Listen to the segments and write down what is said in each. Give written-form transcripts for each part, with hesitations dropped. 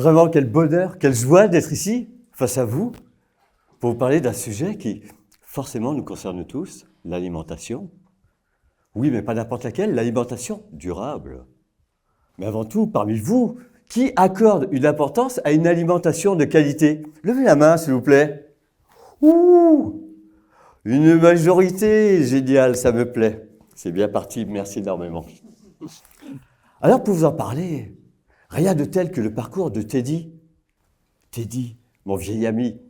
Vraiment, quel bonheur, quelle joie d'être ici, face à vous, pour vous parler d'un sujet qui, forcément, nous concerne tous, l'alimentation. Oui, mais pas n'importe laquelle, l'alimentation durable. Mais avant tout, parmi vous, qui accorde une importance à une alimentation de qualité? Levez la main, s'il vous plaît. Ouh! Une majorité, génial, ça me plaît. C'est bien parti, merci énormément. Alors, pour vous en parler, rien de tel que le parcours de Teddy. Teddy, mon vieil ami.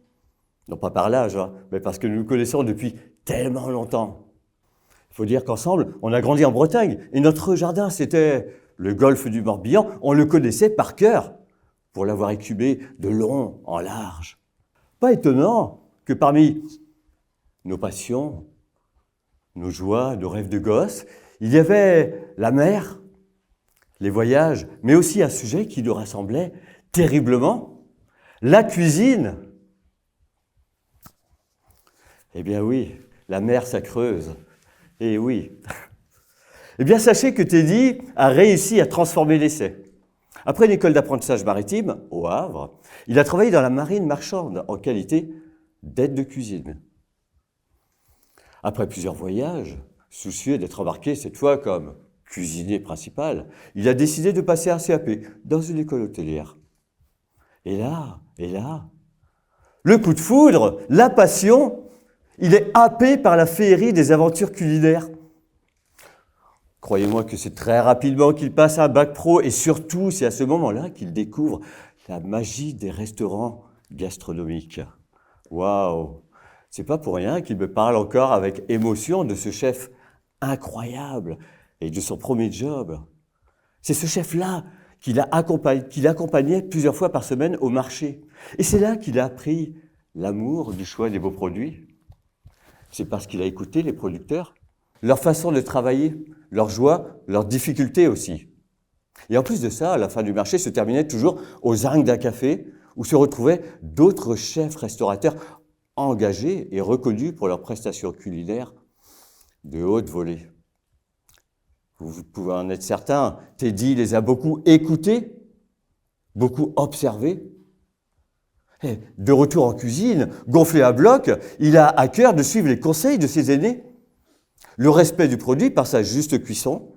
Non pas par l'âge, mais parce que nous le connaissons depuis tellement longtemps. Il faut dire qu'ensemble, on a grandi en Bretagne, et notre jardin, c'était le golfe du Morbihan. On le connaissait par cœur, pour l'avoir écumé de long en large. Pas étonnant que parmi nos passions, nos joies, nos rêves de gosse, il y avait la mer, les voyages, mais aussi un sujet qui nous rassemblait terriblement, la cuisine. Eh bien oui, la mer, ça creuse. Eh oui. Eh bien, sachez que Teddy a réussi à transformer l'essai. Après une école d'apprentissage maritime, au Havre, il a travaillé dans la marine marchande en qualité d'aide de cuisine. Après plusieurs voyages, soucieux d'être embarqué cette fois comme cuisinier principal, il a décidé de passer un CAP dans une école hôtelière. Et là, le coup de foudre, la passion, il est happé par la féerie des aventures culinaires. Croyez-moi que c'est très rapidement qu'il passe un bac pro et surtout, c'est à ce moment-là qu'il découvre la magie des restaurants gastronomiques. Waouh! C'est pas pour rien qu'il me parle encore avec émotion de ce chef incroyable et de son premier job. C'est ce chef-là qu'il accompagnait plusieurs fois par semaine au marché. Et c'est là qu'il a appris l'amour du choix des beaux produits. C'est parce qu'il a écouté les producteurs, leur façon de travailler, leurs joies, leurs difficultés aussi. Et en plus de ça, la fin du marché se terminait toujours aux zincs d'un café où se retrouvaient d'autres chefs restaurateurs engagés et reconnus pour leurs prestations culinaires de haute volée. Vous pouvez en être certain, Teddy les a beaucoup écoutés, beaucoup observés. Et de retour en cuisine, gonflé à bloc, il a à cœur de suivre les conseils de ses aînés. Le respect du produit par sa juste cuisson,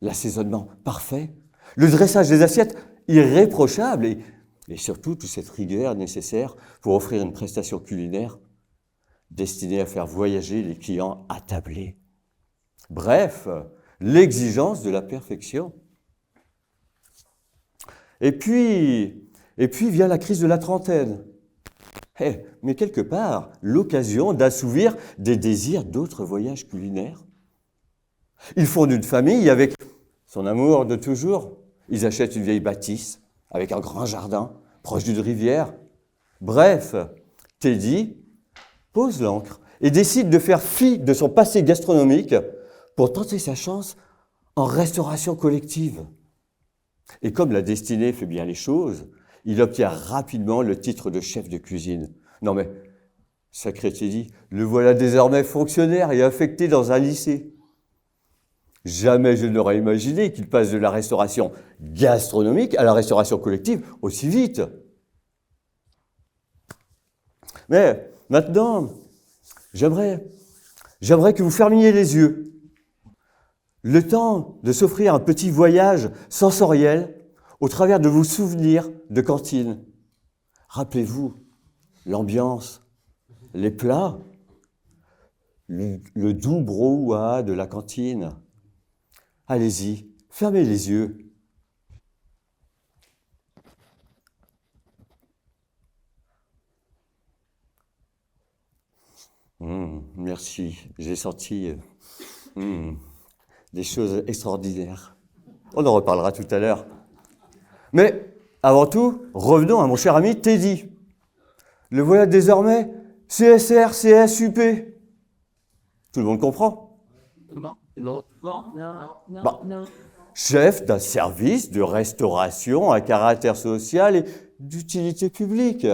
l'assaisonnement parfait, le dressage des assiettes irréprochable et surtout toute cette rigueur nécessaire pour offrir une prestation culinaire destinée à faire voyager les clients attablés. Bref, l'exigence de la perfection. Et puis vient la crise de la trentaine. Mais quelque part, l'occasion d'assouvir des désirs d'autres voyages culinaires. Ils fondent une famille avec son amour de toujours. Ils achètent une vieille bâtisse avec un grand jardin proche d'une rivière. Bref, Teddy pose l'ancre et décide de faire fi de son passé gastronomique pour tenter sa chance en restauration collective. Et comme la destinée fait bien les choses, il obtient rapidement le titre de chef de cuisine. Non mais, sacré Teddy, le voilà désormais fonctionnaire et affecté dans un lycée. Jamais je n'aurais imaginé qu'il passe de la restauration gastronomique à la restauration collective aussi vite. Mais maintenant, j'aimerais que vous fermiez les yeux. Le temps de s'offrir un petit voyage sensoriel au travers de vos souvenirs de cantine. Rappelez-vous l'ambiance, les plats, le doux brouhaha de la cantine. Allez-y, fermez les yeux. Merci, j'ai senti des choses extraordinaires. On en reparlera tout à l'heure. Mais avant tout, revenons à mon cher ami Teddy. Le voilà désormais CSR, CSUP. Tout le monde comprend? Non. Chef d'un service de restauration à caractère social et d'utilité publique.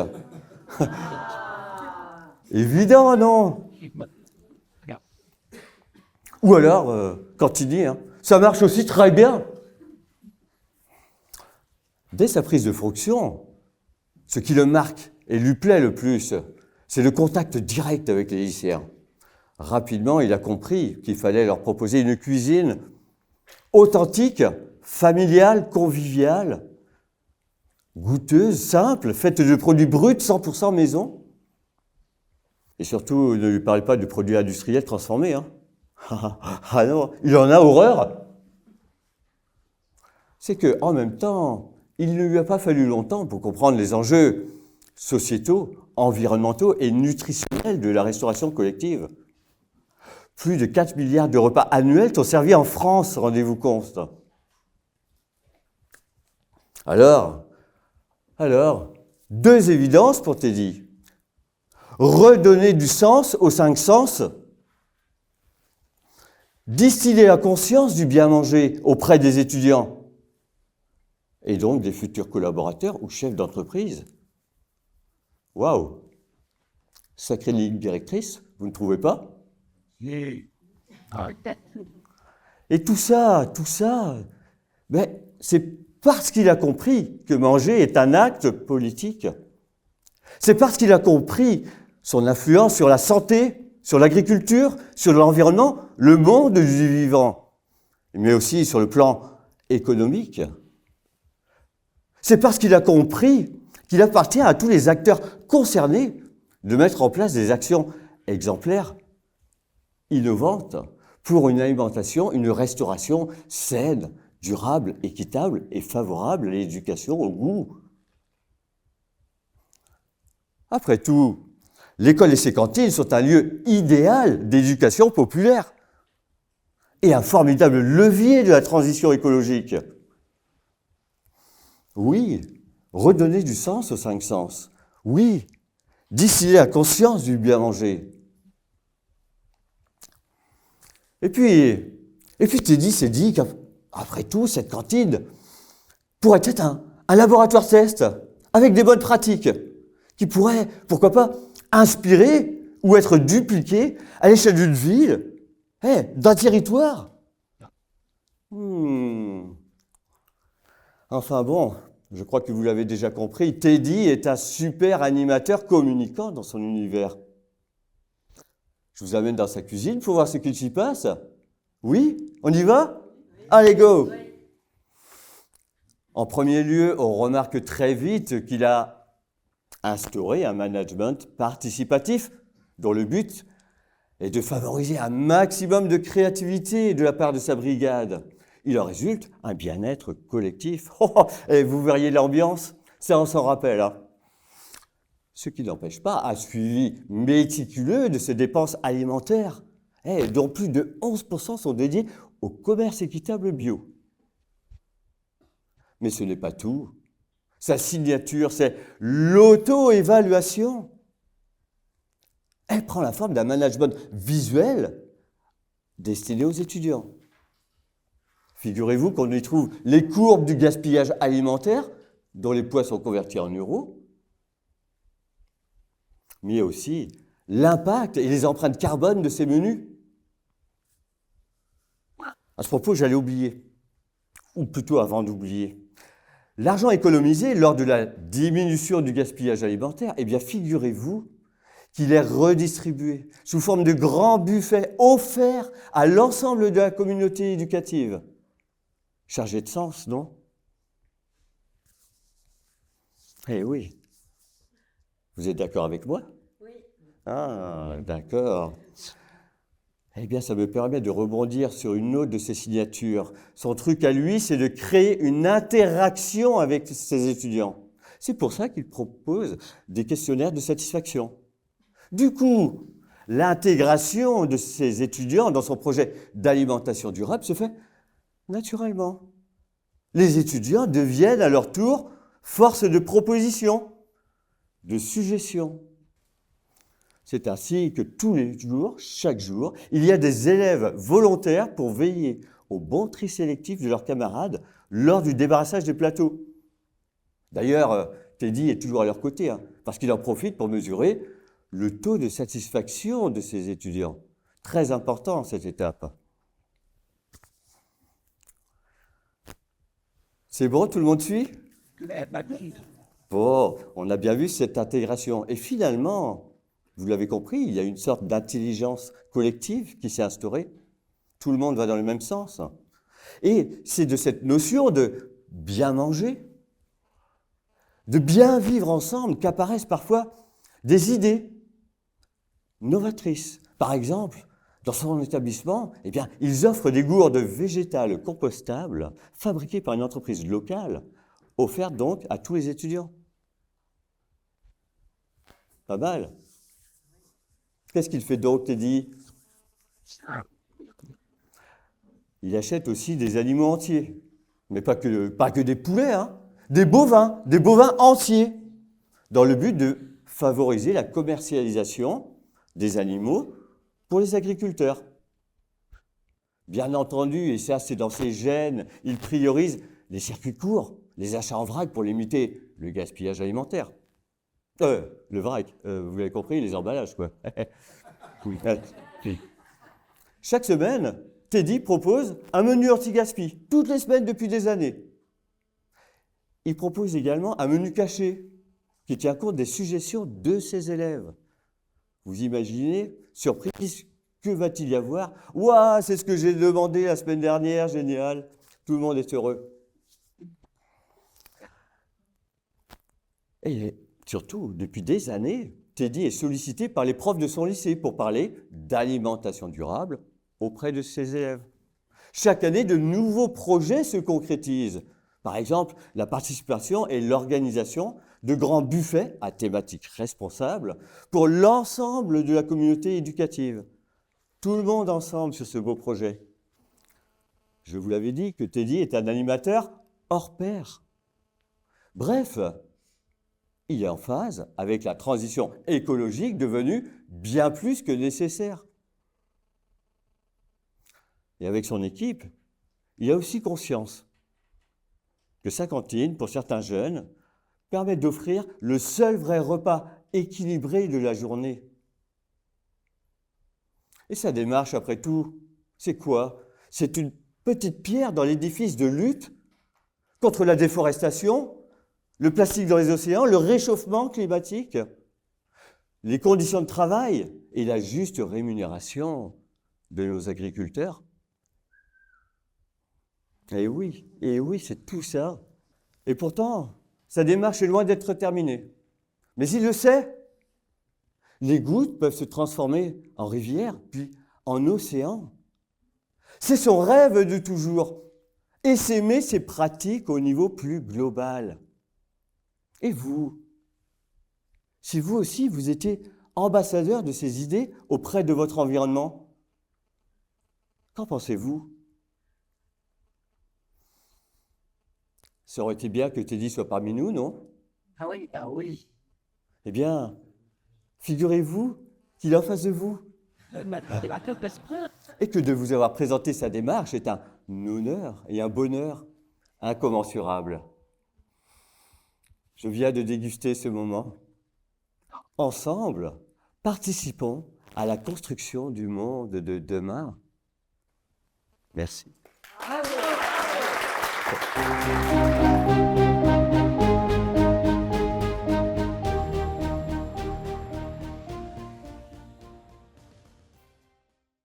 Évident, non? Ou alors, cantinier, ça marche aussi très bien. Dès sa prise de fonction, ce qui le marque et lui plaît le plus, c'est le contact direct avec les lycéens. Rapidement, il a compris qu'il fallait leur proposer une cuisine authentique, familiale, conviviale, goûteuse, simple, faite de produits bruts, 100% maison. Et surtout, ne lui parlez pas de produits industriels transformés. Ah non, il en a horreur. C'est qu'en même temps, il ne lui a pas fallu longtemps pour comprendre les enjeux sociétaux, environnementaux et nutritionnels de la restauration collective. Plus de 4 milliards de repas annuels sont servis en France, rendez-vous compte. Alors, deux évidences pour Teddy. Redonner du sens aux 5 sens, distiller la conscience du bien manger auprès des étudiants et donc des futurs collaborateurs ou chefs d'entreprise. Waouh! Sacrée ligne directrice, vous ne trouvez pas? Et tout ça, c'est parce qu'il a compris que manger est un acte politique. C'est parce qu'il a compris son influence sur la santé, sur l'agriculture, sur l'environnement, le monde du vivant, mais aussi sur le plan économique. C'est parce qu'il a compris qu'il appartient à tous les acteurs concernés de mettre en place des actions exemplaires, innovantes, pour une alimentation, une restauration saine, durable, équitable et favorable à l'éducation au goût. Après tout, l'école et ses cantines sont un lieu idéal d'éducation populaire et un formidable levier de la transition écologique. Oui, redonner du sens aux 5 sens. Oui, distiller la conscience du bien manger. Et puis Teddy s'est dit qu'après tout, cette cantine pourrait être un laboratoire test avec des bonnes pratiques qui pourraient, pourquoi pas, inspirer ou être dupliquées à l'échelle d'une ville, d'un territoire. Enfin bon, je crois que vous l'avez déjà compris, Teddy est un super animateur communicant dans son univers. Je vous amène dans sa cuisine pour voir ce qu'il s'y passe. Oui, on y va? Allez, go! En premier lieu, on remarque très vite qu'il a instauré un management participatif dont le but est de favoriser un maximum de créativité de la part de sa brigade. Il en résulte un bien-être collectif. Et vous verriez l'ambiance, ça on s'en rappelle. Ce qui n'empêche pas un suivi méticuleux de ses dépenses alimentaires, dont plus de 11% sont dédiés au commerce équitable bio. Mais ce n'est pas tout. Sa signature, c'est l'auto-évaluation. Elle prend la forme d'un management visuel destiné aux étudiants. Figurez-vous qu'on y trouve les courbes du gaspillage alimentaire, dont les poids sont convertis en euros, mais aussi l'impact et les empreintes carbone de ces menus. À ce propos, j'allais oublier, ou plutôt avant d'oublier. L'argent économisé lors de la diminution du gaspillage alimentaire, figurez-vous qu'il est redistribué sous forme de grands buffets offerts à l'ensemble de la communauté éducative. Chargé de sens, non? Eh oui. Vous êtes d'accord avec moi? Oui. Ah, d'accord. Ça me permet de rebondir sur une autre de ses signatures. Son truc à lui, c'est de créer une interaction avec ses étudiants. C'est pour ça qu'il propose des questionnaires de satisfaction. Du coup, l'intégration de ses étudiants dans son projet d'alimentation durable se fait naturellement. Les étudiants deviennent à leur tour force de proposition, de suggestion. C'est ainsi que tous les jours, chaque jour, il y a des élèves volontaires pour veiller au bon tri sélectif de leurs camarades lors du débarrassage des plateaux. D'ailleurs, Teddy est toujours à leur côté, parce qu'il en profite pour mesurer le taux de satisfaction de ses étudiants. Très important, cette étape. C'est bon, tout le monde suit? Tout Bon, on a bien vu cette intégration. Et finalement, vous l'avez compris, il y a une sorte d'intelligence collective qui s'est instaurée. Tout le monde va dans le même sens. Et c'est de cette notion de bien manger, de bien vivre ensemble qu'apparaissent parfois des idées novatrices. Par exemple, dans son établissement, eh bien, ils offrent des gourdes végétales compostables fabriquées par une entreprise locale, offertes donc à tous les étudiants. Pas mal. Qu'est-ce qu'il fait donc, Teddy? Il achète aussi des animaux entiers. Mais pas que des poulets, hein. Des bovins entiers, dans le but de favoriser la commercialisation des animaux pour les agriculteurs. Bien entendu, et ça c'est dans ses gènes, il priorise les circuits courts, les achats en vrac pour limiter le gaspillage alimentaire. Le vrac, vous l'avez compris, les emballages, quoi. Oui. Chaque semaine, Teddy propose un menu anti-gaspi, toutes les semaines depuis des années. Il propose également un menu caché, qui tient compte des suggestions de ses élèves. Vous imaginez, surprise, que va-t-il y avoir? Ouah, c'est ce que j'ai demandé la semaine dernière, génial. Tout le monde est heureux. Et surtout, depuis des années, Teddy est sollicité par les profs de son lycée pour parler d'alimentation durable auprès de ses élèves. Chaque année, de nouveaux projets se concrétisent. Par exemple, la participation et l'organisation de grands buffets à thématique responsable pour l'ensemble de la communauté éducative. Tout le monde ensemble sur ce beau projet. Je vous l'avais dit que Teddy est un animateur hors pair. Bref, il est en phase avec la transition écologique devenue bien plus que nécessaire. Et avec son équipe, il a aussi conscience que sa cantine, pour certains jeunes, permet d'offrir le seul vrai repas équilibré de la journée. Et sa démarche, après tout, c'est quoi? C'est une petite pierre dans l'édifice de lutte contre la déforestation, le plastique dans les océans, le réchauffement climatique, les conditions de travail et la juste rémunération de nos agriculteurs. Et oui, c'est tout ça. Et pourtant, sa démarche est loin d'être terminée. Mais il le sait. Les gouttes peuvent se transformer en rivière, puis en océan. C'est son rêve de toujours. Et s'aimer ses pratiques au niveau plus global. Et vous? Si vous aussi, vous étiez ambassadeur de ces idées auprès de votre environnement, qu'en pensez-vous? Ça aurait été bien que Teddy soit parmi nous, non? Ah oui. Eh bien, figurez-vous qu'il est en face de vous et que de vous avoir présenté sa démarche est un honneur et un bonheur incommensurables. Je viens de déguster ce moment. Ensemble, participons à la construction du monde de demain. Merci. Bravo.